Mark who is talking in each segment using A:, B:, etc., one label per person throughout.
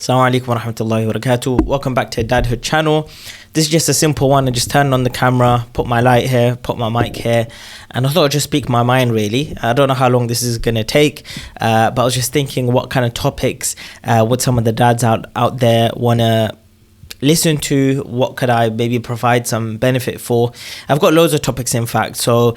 A: Assalamu alaikum wa rahmatullahi wa barakatuh. Welcome back to Dadhood channel. This is just a simple one. I just turned on the camera, put my light here, put my mic here, and I thought I'd just speak my mind really. I don't know how long this is going to take, but I was just thinking what kind of topics would some of the dads out there want to listen to. What could I maybe provide some benefit for? I've got loads of topics in fact, so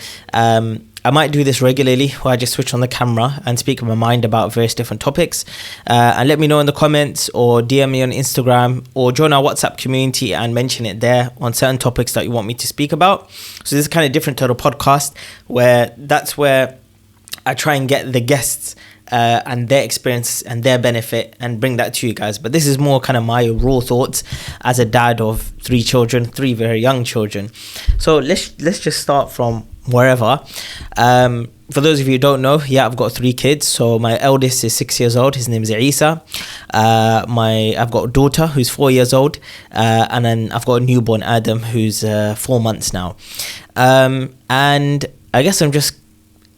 A: I might do this regularly where I just switch on the camera and speak my mind about various different topics, and let me know in the comments or DM me on Instagram or join our WhatsApp community and mention it there on certain topics that you want me to speak about. So this is kind of different to the podcast where I try and get the guests and their experience and their benefit and bring that to you guys. But this is more kind of my raw thoughts as a dad of three very young children. So let's just start from wherever. For those of you who don't know, I've got three kids. So my eldest is 6 years old. His name is Isa. I've got a daughter who's 4 years old, and then I've got a newborn Adam who's 4 months now. And I guess I'm just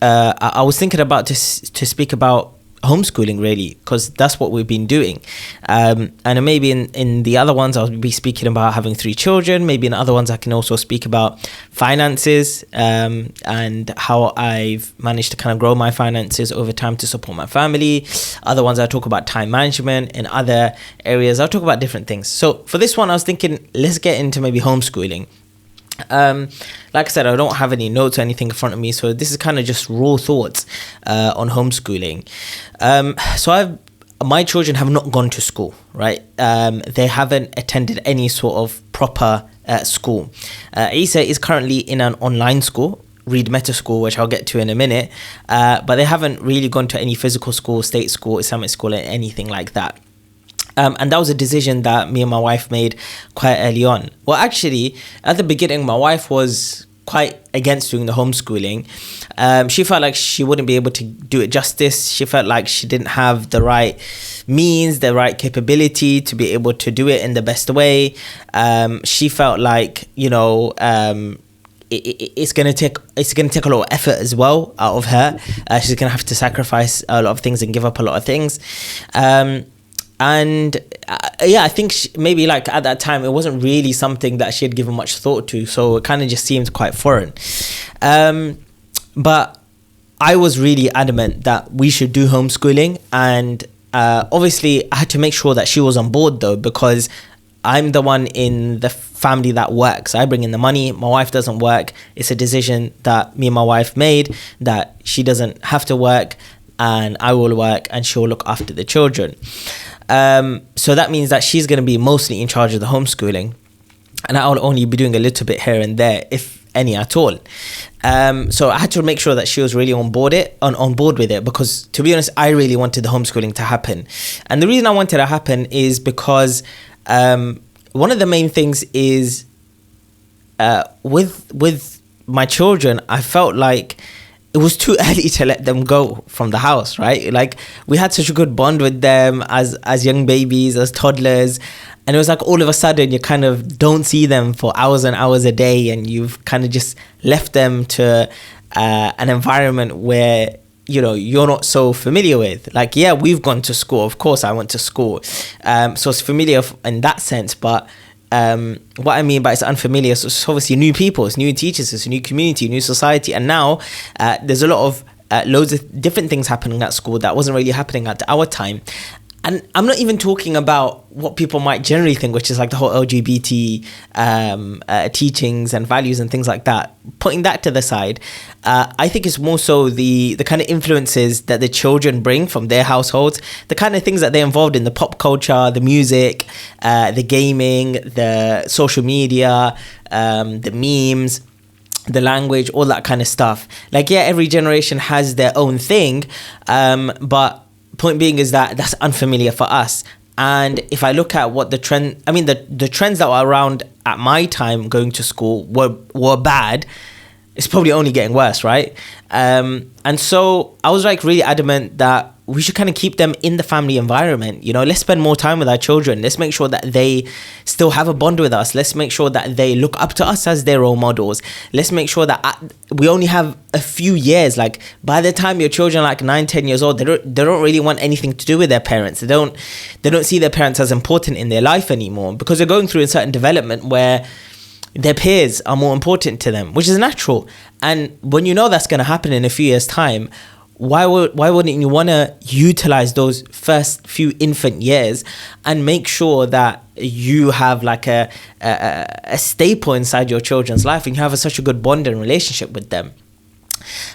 A: I was thinking about to speak about homeschooling really, because that's what we've been doing, and maybe in the other ones I'll be speaking about having three children. Maybe in other ones I can also speak about finances, and how I've managed to kind of grow my finances over time to support my family. Other ones I talk about time management. In other areas I'll talk about different things. So for this one I was thinking, let's get into maybe homeschooling. Like I said, I don't have any notes or anything in front of me, so this is kind of just raw thoughts on homeschooling. So my children have not gone to school, right? They haven't attended any sort of proper school. Isa is currently in an online school, Reed Meta School, which I'll get to in a minute, but they haven't really gone to any physical school, state school, Islamic school, or anything like that. And that was a decision that me and my wife made quite early on. Well, actually, at the beginning, my wife was quite against doing the homeschooling. She felt like she wouldn't be able to do it justice. She felt like she didn't have the right means, the right capability to be able to do it in the best way. She felt like, it's gonna take a lot of effort as well out of her. She's gonna have to sacrifice a lot of things and give up a lot of things. I think maybe like at that time it wasn't really something that she had given much thought to, so it kind of just seemed quite foreign. But I was really adamant that we should do homeschooling, and obviously I had to make sure that she was on board though, because I'm the one in the family that works. I bring in the money. My wife doesn't work. It's a decision that me and my wife made, that she doesn't have to work and I will work and she'll look after the children. So that means that she's going to be mostly in charge of the homeschooling, and I'll only be doing a little bit here and there, if any at all. So I had to make sure that she was really on board with it, because to be honest, I really wanted the homeschooling to happen. And the reason I wanted it to happen is because one of the main things is with my children, I felt like it was too early to let them go from the house, right? Like we had such a good bond with them as young babies, as toddlers. And it was like all of a sudden you kind of don't see them for hours and hours a day, and you've kind of just left them to an environment where, you're not so familiar with. Like, yeah, we've gone to school. Of course, I went to school. So it's familiar in that sense, but what I mean by it's unfamiliar, so it's obviously new people, it's new teachers, it's a new community, new society, and now there's a lot of loads of different things happening at school that wasn't really happening at our time. And I'm not even talking about what people might generally think, which is like the whole LGBT teachings and values and things like that. Putting that to the side, I think it's more so the kind of influences that the children bring from their households, the kind of things that they're involved in, the pop culture, the music, the gaming, the social media, the memes, the language, all that kind of stuff. Like, yeah, every generation has their own thing, but point being is that that's unfamiliar for us. And if I look at what the trends that were around at my time going to school were bad, it's probably only getting worse, right? And so I was like really adamant that we should kind of keep them in the family environment. You know, let's spend more time with our children. Let's make sure that they still have a bond with us. Let's make sure that they look up to us as their role models. Let's make sure that we only have a few years. Like, by the time your children are like 9-10 years old, they don't really want anything to do with their parents. They don't see their parents as important in their life anymore, because they're going through a certain development where their peers are more important to them, which is natural. And when you know that's going to happen in a few years' time, why wouldn't you want to utilize those first few infant years and make sure that you have like a staple inside your children's life, and you have such a good bond and relationship with them?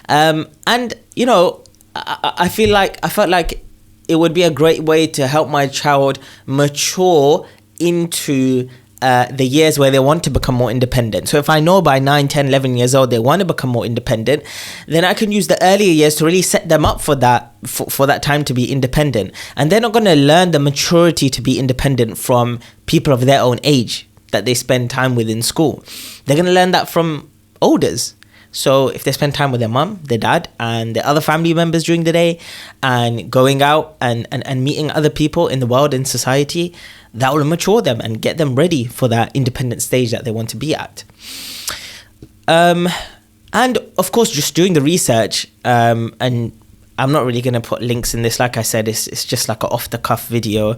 A: And you know, I felt like it would be a great way to help my child mature into the years where they want to become more independent. So if I know by 9, 10, 11 years old they want to become more independent, then I can use the earlier years to really set them up for that for that time to be independent. And they're not going to learn the maturity to be independent from people of their own age that they spend time with in school. They're going to learn that from elders. So if they spend time with their mum, their dad, and their other family members during the day, and going out and meeting other people in the world, in society, that will mature them and get them ready for that independent stage that they want to be at. And of course, just doing the research, and I'm not really going to put links in this. Like I said, it's just like an off-the-cuff video.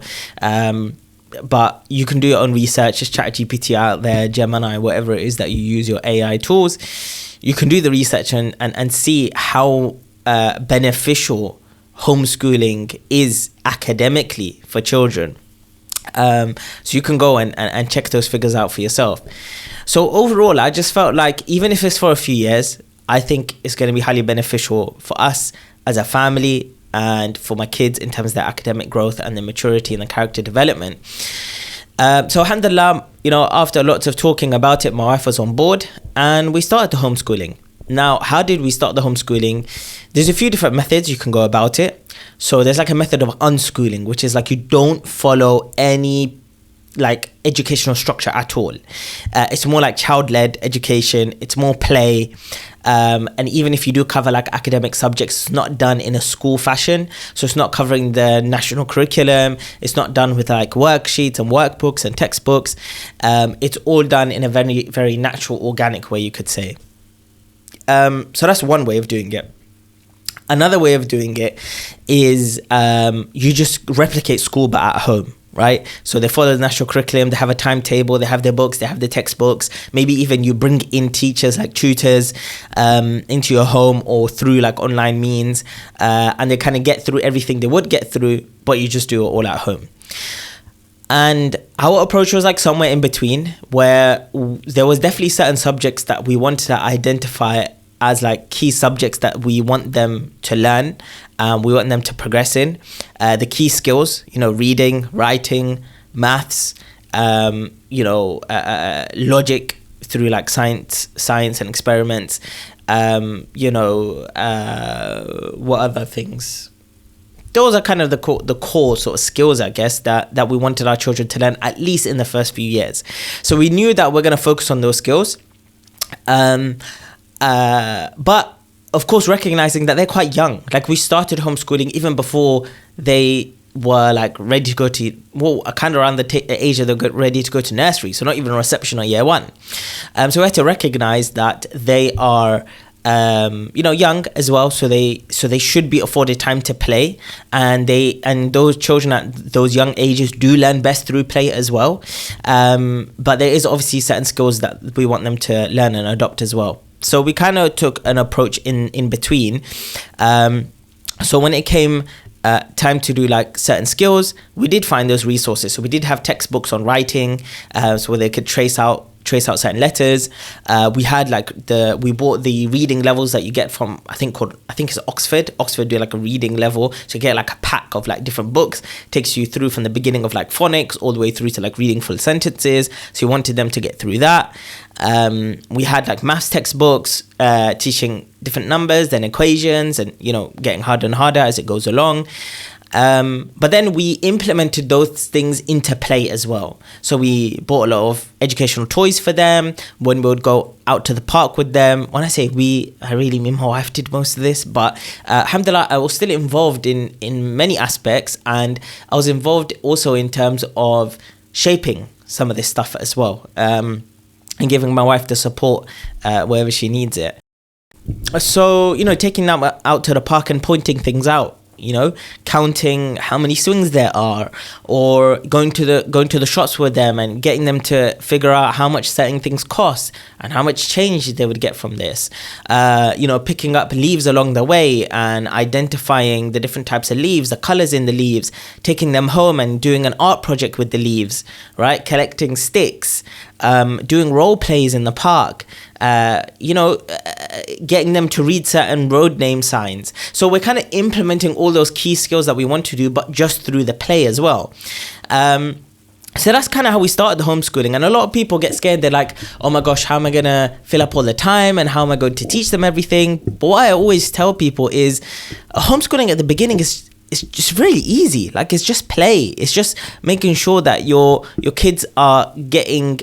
A: But you can do your own research. Just ChatGPT out there, Gemini, whatever it is that you use, your AI tools. You can do the research and see how beneficial homeschooling is academically for children. So you can go and check those figures out for yourself. So overall, I just felt like even if it's for a few years, I think it's going to be highly beneficial for us as a family and for my kids in terms of their academic growth and their maturity and their character development. So alhamdulillah, you know, after lots of talking about it, my wife was on board and we started the homeschooling. Now, how did we start the homeschooling? There's a few different methods you can go about it. So there's like a method of unschooling, which is like you don't follow any like educational structure at all. It's more like child-led education. It's more play. And even if you do cover like academic subjects, it's not done in a school fashion. So it's not covering the national curriculum. It's not done with like worksheets and workbooks and textbooks. It's all done in a very, very natural, organic way, you could say. So that's one way of doing it. Another way of doing it is you just replicate school but at home, right? So they follow the national curriculum, they have a timetable, they have their books, they have their textbooks. Maybe even you bring in teachers like tutors into your home or through like online means, and they kind of get through everything they would get through, but you just do it all at home. And our approach was like somewhere in between, where there was definitely certain subjects that we wanted to identify as like key subjects that we want them to learn, we want them to progress in. The key skills, you know, reading, writing, maths, logic through like science and experiments, what other things? Those are kind of the core sort of skills, I guess, that we wanted our children to learn, at least in the first few years. So we knew that we're going to focus on those skills. But of course, recognizing that they're quite young. Like we started homeschooling even before they were like ready to go to, kind of around the age that they're ready to go to nursery. So not even reception or year one. So we had to recognize that they are, young as well. So they should be afforded time to play, and those children at those young ages do learn best through play as well. But there is obviously certain skills that we want them to learn and adopt as well. So we kind of took an approach in between. So when it came time to do like certain skills, we did find those resources. So we did have textbooks on writing, so where they could trace out certain letters. We had we bought the reading levels that you get from I think it's Oxford do like a reading level, so you get like a pack of like different books, takes you through from the beginning of like phonics all the way through to like reading full sentences. So you wanted them to get through that. We had like maths textbooks teaching different numbers, then equations, and getting harder and harder as it goes along. But then we implemented those things into play as well. So we bought a lot of educational toys for them when we would go out to the park with them. When I say we, I really mean my wife did most of this, but alhamdulillah, I was still involved in many aspects, and I was involved also in terms of shaping some of this stuff as well, and giving my wife the support wherever she needs it. So, taking them out to the park and pointing things out, counting how many swings there are, or going to the shops with them and getting them to figure out how much certain things cost and how much change they would get from this. Picking up leaves along the way and identifying the different types of leaves, the colors in the leaves, taking them home and doing an art project with the leaves, right? Collecting sticks, doing role plays in the park, getting them to read certain road name signs. So we're kind of implementing all those key skills that we want to do, but just through the play as well. So that's kind of how we started the homeschooling. And a lot of people get scared. They're like, oh my gosh, how am I going to fill up all the time? And how am I going to teach them everything? But what I always tell people is homeschooling at the beginning is just really easy. Like, it's just play. It's just making sure that your kids are getting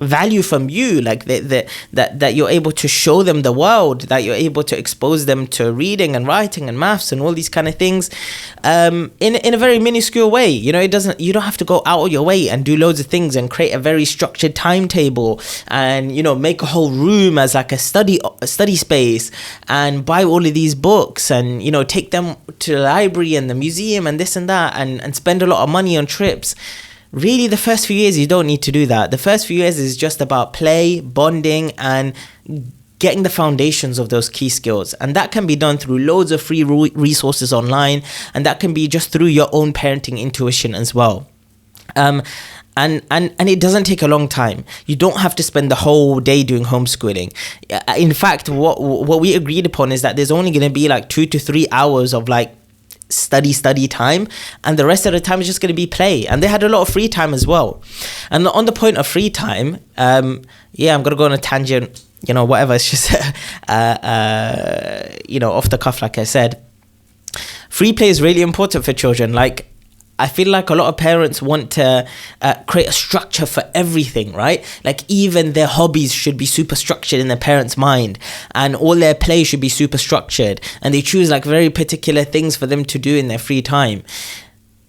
A: value from you, like that you're able to show them the world, that you're able to expose them to reading and writing and maths and all these kind of things in a very minuscule way. You don't have to go out of your way and do loads of things and create a very structured timetable and make a whole room as like a study space and buy all of these books and take them to the library and the museum and this and that and spend a lot of money on trips. Really, the first few years, you don't need to do that. The first few years is just about play, bonding, and getting the foundations of those key skills. And that can be done through loads of free resources online. And that can be just through your own parenting intuition as well. And it doesn't take a long time. You don't have to spend the whole day doing homeschooling. In fact, what we agreed upon is that there's only going to be like 2 to 3 hours of like study time, and the rest of the time is just going to be play. And they had a lot of free time as well. And on the point of free time, I'm going to go on a tangent, whatever. It's just off the cuff, like I said. Free play is really important for children. Like, I feel like a lot of parents want to create a structure for everything, right? Like, even their hobbies should be super structured in their parents' mind, and all their play should be super structured, and they choose like very particular things for them to do in their free time.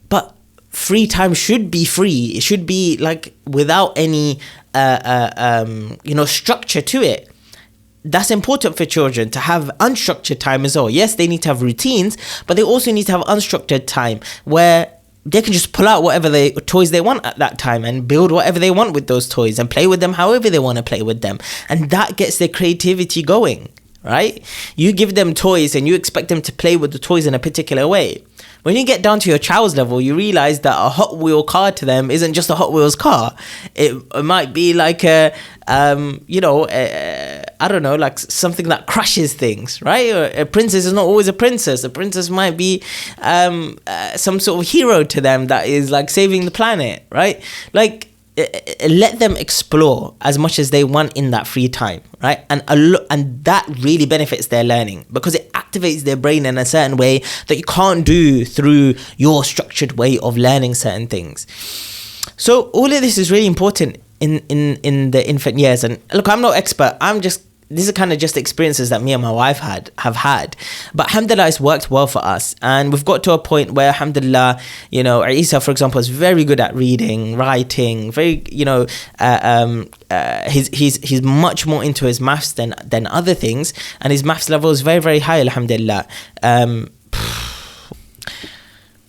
A: But free time should be free. It should be like without any structure to it. That's important for children, to have unstructured time as well. Yes, they need to have routines, but they also need to have unstructured time where they can just pull out whatever toys they want at that time and build whatever they want with those toys and play with them however they want to play with them. And that gets their creativity going, right? You give them toys and you expect them to play with the toys in a particular way. When you get down to your child's level, you realize that a Hot Wheel car to them isn't just a Hot Wheels car. It might be like like something that crushes things, right? Or a princess is not always a princess. A princess might be some sort of hero to them that is like saving the planet, right? Like, let them explore as much as they want in that free time, right? And that really benefits their learning because it activates their brain in a certain way that you can't do through your structured way of learning certain things. So all of this is really important in the infant years. And look, I'm no expert. These are kind of just experiences that me and my wife have had. But alhamdulillah, it's worked well for us. And we've got to a point where alhamdulillah, Isa, for example, is very good at reading, writing, very, he's much more into his maths than other things. And his maths level is very, very high, alhamdulillah. So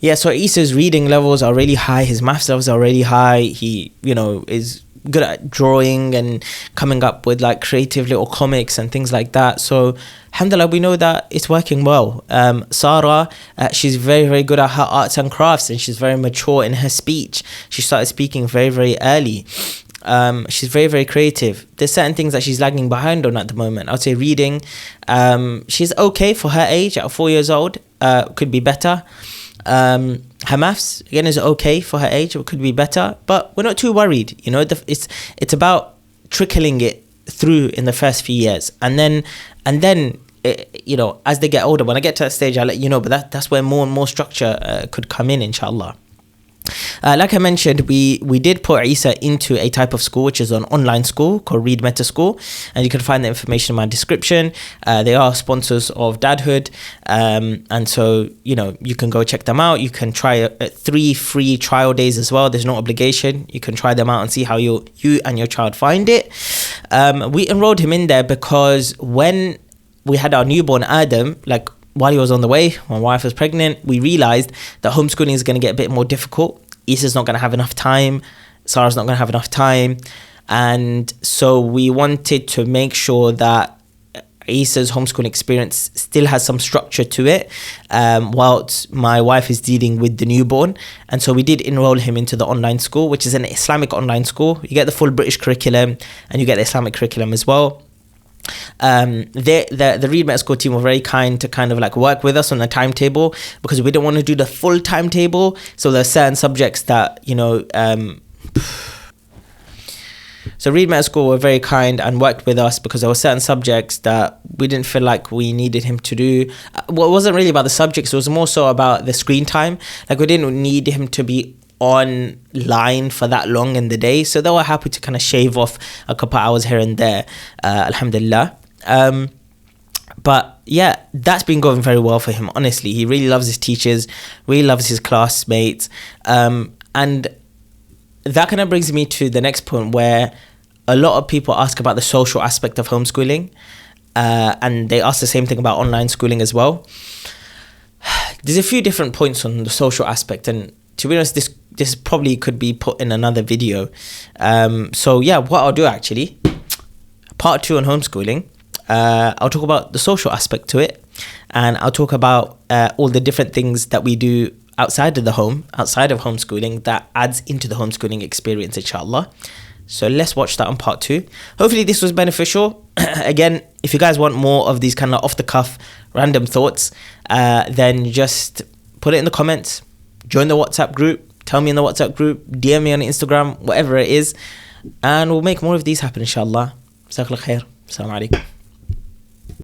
A: Isa's reading levels are really high. His maths levels are really high. He, is good at drawing and coming up with like creative little comics and things like that. So alhamdulillah, we know that it's working well. Sarah, she's very, very good at her arts and crafts, and she's very mature in her speech. She started speaking very, very early. She's very, very creative. There's certain things that she's lagging behind on at the moment. I would say reading. She's okay for her age at 4 years old. Could be better. Her maths again is okay for her age. It could be better, but we're not too worried. It's about trickling it through in the first few years, and then as they get older, when I get to that stage, I'll let you know. But that's where more and more structure could come in, inshallah. Like I mentioned, we did put Isa into a type of school, which is an online school called Read Meta School, and you can find the information in my description. They are sponsors of Dadhood, and so you can go check them out. You can try 3 free trial days as well. There's no obligation. You can try them out and see how you and your child find it. We enrolled him in there because when we had our newborn Adam, while he was on the way, my wife was pregnant, we realized that homeschooling is going to get a bit more difficult. Isa's not going to have enough time. Sarah's not going to have enough time. And so we wanted to make sure that Isa's homeschooling experience still has some structure to it, whilst my wife is dealing with the newborn. And so we did enroll him into the online school, which is an Islamic online school. You get the full British curriculum and you get the Islamic curriculum as well. The Read Meta School team were very kind to kind of work with us on the timetable, because we don't want to do the full timetable. So there are certain subjects that so Read Meta School were very kind and worked with us, because there were certain subjects that we didn't feel like we needed him to do. Well, it wasn't really about the subjects, it was more so about the screen time. We didn't need him to be online for that long in the day, so they were happy to kind of shave off a couple hours here and there, alhamdulillah. But yeah, that's been going very well for him. Honestly, he really loves his teachers, really loves his classmates, and that kind of brings me to the next point, where a lot of people ask about the social aspect of homeschooling, and they ask the same thing about online schooling as well. There's a few different points on the social aspect, and to be honest, this probably could be put in another video. So yeah, what I'll do actually, part 2 on homeschooling, I'll talk about the social aspect to it, and I'll talk about all the different things that we do outside of homeschooling that adds into the homeschooling experience, inshallah. So let's watch that on part 2. Hopefully this was beneficial. Again, if you guys want more of these kind of off the cuff random thoughts, then just put it in the comments. Join the WhatsApp group, tell me in the WhatsApp group, DM me on Instagram, whatever it is, and we'll make more of these happen, inshallah. Jazakallah khair. Assalamu alaikum.